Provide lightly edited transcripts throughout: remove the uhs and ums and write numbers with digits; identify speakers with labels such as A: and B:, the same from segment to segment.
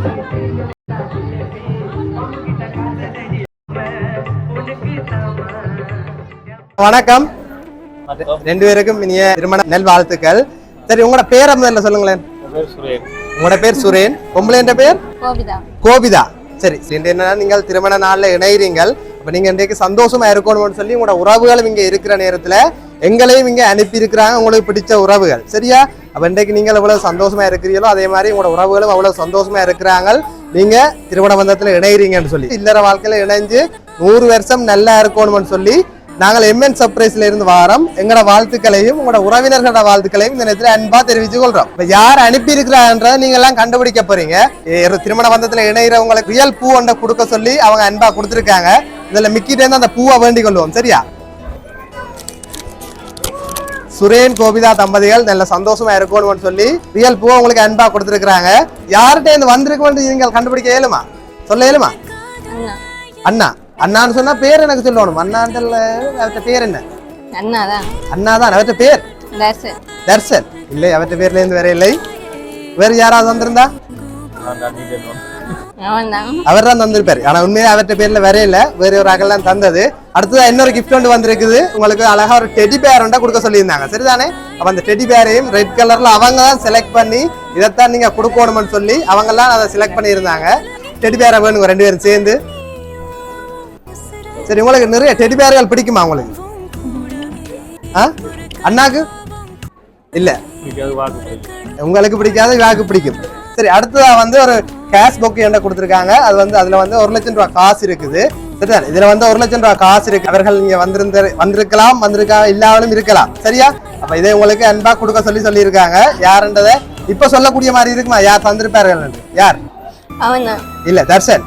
A: வணக்கம். ரெண்டு பேருக்கும் இனிய திருமண நல்வாழ்த்துக்கள். சரி, உங்களோட பேர் முதல்ல சொல்லுங்களேன். உங்களோட பேர் சுரேன். பொம்பளைன்ற பேர் கோபிதா. சரி, என்னன்னா நீங்கள் திருமண நாள்ல இணைகிறீங்கள். அப்ப நீங்க இன்றைக்கு சந்தோஷமா இருக்கணும்னு சொல்லி உங்களோட உறவுகளும் இங்க இருக்கிற நேரத்துல எங்களையும் இங்க அனுப்பி இருக்கிறாங்க, உங்களுக்கு பிடிச்ச உறவுகள். சரியா? அப்ப இன்றைக்கு நீங்கள் எவ்வளவு சந்தோஷமா இருக்கிறீங்களோ அதே மாதிரி உங்களோட உறவுகளும் அவ்வளவு சந்தோஷமா இருக்கிறாங்க. நீங்க திருமண பந்தத்துல இணைகிறீங்கன்னு சொல்லி இல்லற வாழ்க்கையில இணைஞ்சு 100 வருஷம் நல்லா இருக்கணும்னு சொல்லி நாங்கள் எம்என் சர்ப்ரைஸ்ல இருந்து வாரம் எங்களோட வாழ்த்துக்களையும் உங்களோட உறவினர்களோட வாழ்த்துக்களையும் இந்த நேரத்தில் அன்பா தெரிவிச்சு கொள்றோம். இப்ப யார் அனுப்பி இருக்கிறான்றதை நீங்க எல்லாம் கண்டுபிடிக்க போறீங்க. திருமண பந்தத்துல இணைகிறவங்களுக்கு ரியல் பூ ஒன்றை கொடுக்க சொல்லி அவங்க அன்பா கொடுத்துருக்காங்க. இதுல மிக்கிட்டே இருந்து அந்த பூவை வேண்டிக் கொள்வோம். சரியா? சுரேன் கோபிதா தம்பதிகள் நல்ல சந்தோஷமா இருக்கணும்னு சொல்லி ரியல் பூவை உங்களுக்கு அன்பா கொடுத்துருக்காங்க. யார்கிட்ட இருந்து வந்திருக்கோம் நீங்கள் கண்டுபிடிக்க இயலுமா? சொல்ல இயலுமா? அண்ணா. அண்ணான்னு சொன்னா பேர் எனக்கு சொல்லணும். அண்ணாண்டல்ல அவர்கிட்ட பேர் என்ன? அண்ணாதான் அவர்கிட்ட பேர் தர்சன். இல்லை, அவர்கிட்ட பேர்ல இருந்து வேற இல்லை. வேற யாராவது வந்திருந்தா? அவர் தான் தந்திருப்பாரு. ஆனா உண்மையா அவர்கிட்ட பேர்ல வேற இல்ல, வேற ஒரு அகல் தந்தது. அடுத்ததா இன்னொரு கிஃப்ட் ஒன்று வந்திருக்குது. உங்களுக்கு அழகா ஒரு டெடி பேர் ஒன்றா கொடுக்க சொல்லியிருந்தாங்க. சரிதானே? அப்ப அந்த டெடி பேரையும் ரெட் கலர்ல அவங்க தான் செலக்ட் பண்ணி இதைத்தான் நீங்க கொடுக்கணும்னு சொல்லி அவங்க எல்லாம் அதை செலக்ட் பண்ணி இருந்தாங்க. டெடி பேரை வேணுங்க 2 பேரும் சேர்ந்து. சரி, உங்களுக்கு நிறைய டெடி பேர்கள் பிடிக்குமா உங்களுக்கு? அண்ணாக்கு இல்ல, உங்களுக்கு பிடிக்காது, இவாக்கு பிடிக்கும். சரி, அடுத்ததா வந்து ஒரு கேஷ் பொக்கே என்ன கொடுத்துருக்காங்க. அது வந்து அதுல வந்து 1 லட்சம் ரூபாய் காசு இருக்குது. சரிதான்? இதுல வந்து 1 லட்சம் ரூபாய் காசு இருக்கு. அவர்கள் இங்க வந்திருக்கா இல்லாமலும் இருக்கலாம். சரியா? அப்ப இதை உங்களுக்கு அன்பா கொடுக்க சொல்லி இருக்காங்க. யாருன்றதை இப்ப சொல்லக்கூடிய மாதிரி இருக்குமா? யார் தந்திருப்பார்கள்? யார்? இல்ல, தர்சன்.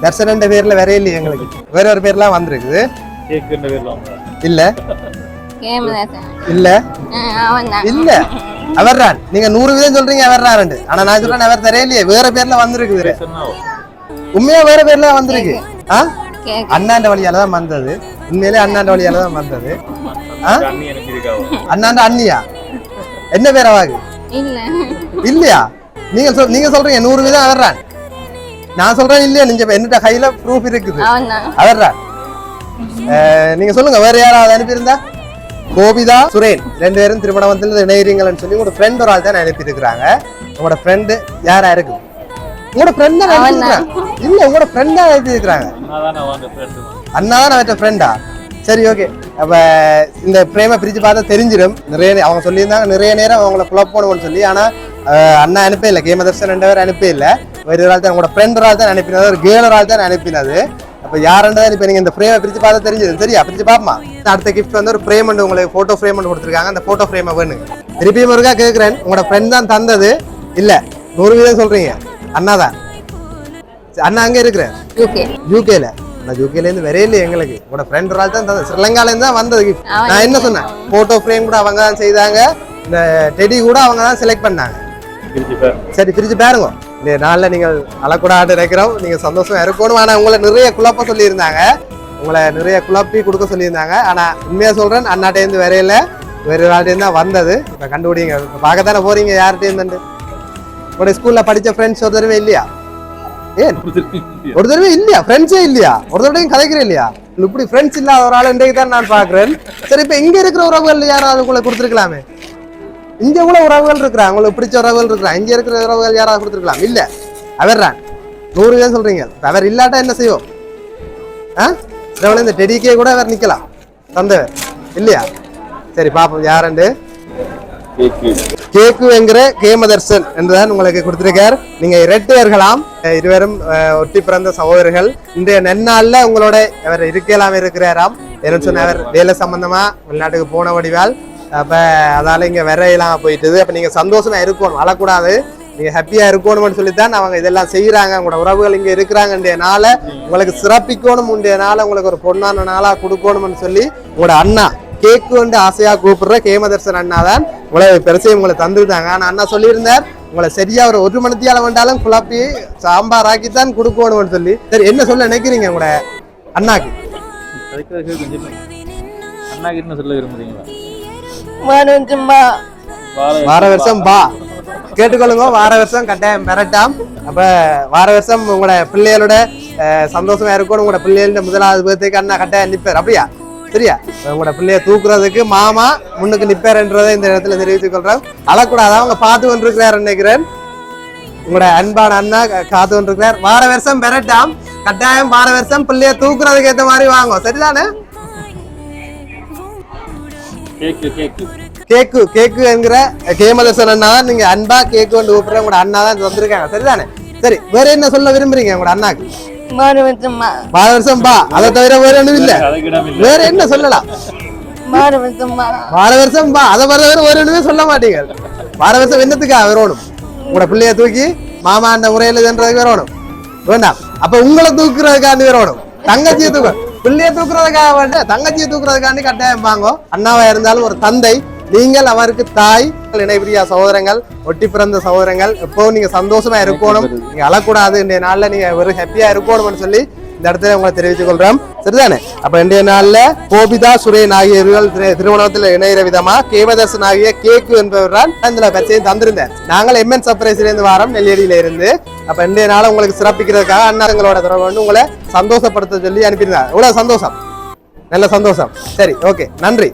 A: தர்சன் பேர்ல வேற இல்லையே, எங்களுக்கு வேற ஒரு பேர்லாம் வந்திருக்குது. இல்ல இல்ல இல்ல, அவர்தான். நீங்க 100 வீதம் சொல்றீங்க அவர்தான். ஆனா நான் சொல்றேன் அவர் தெரியலையே, வேற பேர்ல வந்திருக்குது. உண்மையா வேற பேர்ல வந்திருக்கு. அண்ணாண்ட வழியால தான் வந்தது. உண்மையிலே அண்ணாண்ட வழியால தான் வந்தது. அண்ணாண்ட அண்ணியா? என்ன பேர் அவாகு? இல்லையா? நீங்க சொல்றீங்க 100 வீதம் அவர்தான். நான் சொல்றேன் இல்லையா? நீங்க என்னட்ட கையில ப்ரூஃப் இருக்குது. அவர்தான். நீங்க சொல்லுங்க, வேற யாராவது அனுப்பியிருந்தா? கோபிதா சுரேன் 2 பேரும் திருமண பந்தத்துல இணைகிறீங்கன்னு சொல்லி உங்களோட ஃப்ரெண்ட் ஒரு ஆள் தான் அனுப்பி இருக்கிறாங்க. உங்களோட ஃப்ரெண்டு யாரா இருக்கு? உங்களோட ஃப்ரெண்ட் தான் இல்ல, உங்களோட ஃப்ரெண்ட் தான் அனுப்பி இருக்கிறாங்க. அண்ணாதான் அவர்கிட்ட ஃப்ரெண்டா? சரி, ஓகே. அப்ப இந்த பிரேம பிரிச்சு பார்த்தா தெரிஞ்சிடும். அவங்க சொல்லியிருந்தாங்க நிறைய நேரம் அவங்களை குழப்ப போகணும்னு சொல்லி. ஆனா அண்ணா அனுப்ப இல்லை, கேமதர்சன் 2 பேர் அனுப்ப இல்லை. வேற ஒரு ஆள் தான், உங்களோட ஃப்ரெண்ட் ஒரு ஆள் தான் அனுப்பினது, ஒரு கேர்ள் ஆள் தான் அனுப்பினது. அப்ப யாருன்றதை இப்ப நீங்க இந்த பிரேமை பிரிச்சு பார்த்தா தெரிஞ்சிடும். சரியா? பிரிச்சு பாப்பமா. அடுத்த கிஃப்ட் வந்து ஒரு பிரேம் உங்களுக்கு போட்டோ பிரேம் கொடுத்துருக்காங்க. அந்த போட்டோ பிரேமை வேணும். திருப்பியும் ஒருக்கா கேட்கிறேன், உங்களோட ஃப்ரெண்ட் தான் தந்தது இல்ல? 100 வீதம் சொல்றீங்க. அண்ணாதான். அண்ணா அங்க இருக்கிறேன் யூகேல. யூகேல இருந்து வேற இல்லையே எங்களுக்கு. உங்களோட ஃப்ரெண்ட் ஒரு ஆள் தான் தந்தது. ஸ்ரீலங்கால இருந்து தான் வந்தது கிஃப்ட். நான் என்ன சொன்னேன், போட்டோ பிரேம் கூட அவங்க தான் செய்தாங்க, இந்த டெடி கூட அவங்க தான் செலக்ட் பண்ணாங்க. சரி, பிரிச்சு பாருங்க. இந்த நாளில் நீங்கள் அழக்கூடாது நினைக்கிறோம். நீங்க சந்தோஷமா இருக்கணும். ஆனா உங்களை நிறைய குழப்ப சொல்லியிருந்தாங்க, உங்களை நிறைய குழப்பி கொடுக்க சொல்லியிருந்தாங்க. ஆனா உண்மையா சொல்றேன், அண்ணாட்டேருந்து வேற இல்லை, வேற ஒரு ஆள்கிட்ட தான் வந்தது. இப்ப கண்டுபிடிங்க. பார்க்கத்தானே போறீங்க யார்கிட்ட இருந்து. உங்களுடைய ஸ்கூல்ல படிச்ச ஃப்ரெண்ட்ஸ் ஒரு தடவை இல்லையா? ஏன் ஒரு தடவை இல்லையா? ஃப்ரெண்ட்ஸே இல்லையா? ஒரு தடவையும் கதைக்கிறேன் இல்லையா? இப்படி ஃப்ரெண்ட்ஸ் இல்லாத ஒரு ஆள் இன்றைக்கு தான் நான் பாக்குறேன். சரி, இப்ப இங்க இருக்கிற உறவுகள் யாராவது உங்களை கொடுத்துருக்கலாமே. இங்க கூட உறவுகள் இருக்கிறாங்க, உங்களுக்கு பிடிச்ச உறவுகள் இருக்கிறாங்க. இங்க இருக்கிற உறவுகள் யாராவது கொடுத்துருக்கலாம். இல்ல, அவர் தான் 100 வீதம் சொல்றீங்க. அவர் இல்லாட்டா என்ன செய்வோம்? இந்த டெடிக்கே கூட அவர் நிக்கலாம், தந்தவர் இல்லையா? சரி, பாப்போம் யாருண்டு. கேக்கு என்கிற கேமதர்சன் என்றுதான் உங்களுக்கு கொடுத்திருக்கார். நீங்க இரட்டையர்களாம், இருவரும் ஒட்டி பிறந்த சகோதரர்கள். இன்றைய நன்னாள்ல உங்களோட அவர் இருக்கலாம் இருக்கிறாராம். என்ன சொன்ன, அவர் வேலை சம்பந்தமா வெளிநாட்டுக்கு போன வடிவால். அப்ப அதால இங்க விரையெல்லாம் போயிட்டுது. அப்ப நீங்க சந்தோஷமா இருக்கணும், அழக்கூடாது, நீங்க ஹாப்பியா இருக்கணும்னு சொல்லித்தான் அவங்க இதெல்லாம் செய்யறாங்க. உங்களோட உறவுகள் இங்க இருக்கிறாங்கன்றனால உங்களுக்கு சிறப்பிக்கணும், நாள உங்களுக்கு ஒரு பொண்ணான நாளா கொடுக்கணும்னு சொல்லி உங்களோட அண்ணா கேக்கு வந்து ஆசையா கூப்பிடுற கேமதர்சன் அண்ணா தான் உங்களை பெருசையும் உங்களை தந்துருந்தாங்க. ஆனா அண்ணா சொல்லியிருந்தார், உங்களை சரியா ஒரு மணித்தியால வேண்டாலும் குழப்பி சாம்பார் ஆக்கித்தான் கொடுக்கணும்னு சொல்லி. சரி, என்ன சொல்ல நினைக்கிறீங்க உங்களோட அண்ணாக்கு?
B: அண்ணாக்கு என்ன சொல்ல விரும்புறீங்களா?
A: வார வருஷம் பா கேட்டுக்கொள்ளுங்க. வார வருஷம் கட்டாயம் பெறட்டாம். அப்ப வார வருஷம் உங்களோட பிள்ளைகளோட சந்தோஷமா இருக்கணும். உங்களோட பிள்ளைகளோட முதலாவது பேர்த்துக்கு அண்ணா கட்டாயம் நிற்பார். அப்படியா? சரியா? உங்களோட பிள்ளைய தூக்குறதுக்கு மாமா முன்னுக்கு நிற்பார்ன்றதை இந்த இடத்துல தெரிவித்துக் கொள்றேன். அழக்கூடாது, அவங்க பார்த்து கொண்டிருக்கிறார் நினைக்கிறேன். உங்களோட அன்பான அண்ணா காத்து கொண்டிருக்கிறார். வார வருஷம் பெறட்டாம். கட்டாயம் வார வருஷம் பிள்ளைய தூக்குறதுக்கு ஏற்ற மாதிரி வாங்க. சரிதானே? கேக்கு கேக்கு என்கிற கேமதசன் அண்ணா தான் நீங்க அன்பா கேக்கு கொண்டு கூப்பிடுற உங்களோட அண்ணா தான் வந்திருக்காங்க. சரிதானே? சரி, வேற என்ன சொல்ல விரும்புறீங்க உங்களோட அண்ணாக்கு? வார வருஷம் பா, அதை தவிர வேற ஒண்ணும் இல்ல. வேற என்ன சொல்லலாம்? வார வருஷம் பா, அதை தவிர வேற ஒண்ணுமே சொல்ல மாட்டீங்க. வார வருஷம் என்னத்துக்கா வரணும்? உங்களோட பிள்ளைய தூக்கி மாமா அந்த முறையிலன்றதுக்கு வரணும் வேண்டாம். அப்ப உங்களை தூக்குறதுக்காண்டி வரணும். தங்கச்சியை தூக்க பிள்ளைய தூக்குறதுக்காக வேண்டாம், தங்கச்சியை தூக்குறதுக்காண்டி கட்டாயம் வாங்க. அண்ணாவா இருந்தாலும் ஒரு தந்தை, நீங்கள் அவருக்கு தாய், இணைபிரியா சகோதரங்கள், ஒட்டி பிறந்த சகோதரங்கள். எப்பவும் நீங்க சந்தோஷமா இருக்கணும், நீங்க அழக்கூடாது. இன்றைய நாள்ல நீங்க வெறும் ஹாப்பியா இருக்கணும்னு சொல்லி இந்த இடத்துல உங்களை தெரிவித்துக் கொள்றோம். சரிதானே? அப்ப இன்றைய நாள்ல கோபிதா சுரேன் ஆகியவர்கள் திருமணத்தில் இணைகிற விதமா கேமதர்சன் ஆகிய கேக்கு என்பவரால் இதுல பச்சையும் தந்திருந்தேன். நாங்கள் எம்என் சர்ப்ரைஸ்ல இருந்து வாரம் நெல்லியடியில இருந்து. அப்ப இன்றைய நாள் உங்களுக்கு சிறப்பிக்கிறதுக்காக அண்ணாங்களோட தொடர்பு கொண்டு உங்களை சந்தோஷப்படுத்த சொல்லி அனுப்பியிருந்தாங்க. இவ்வளவு சந்தோஷம், நல்ல சந்தோஷம். சரி, ஓகே, நன்றி.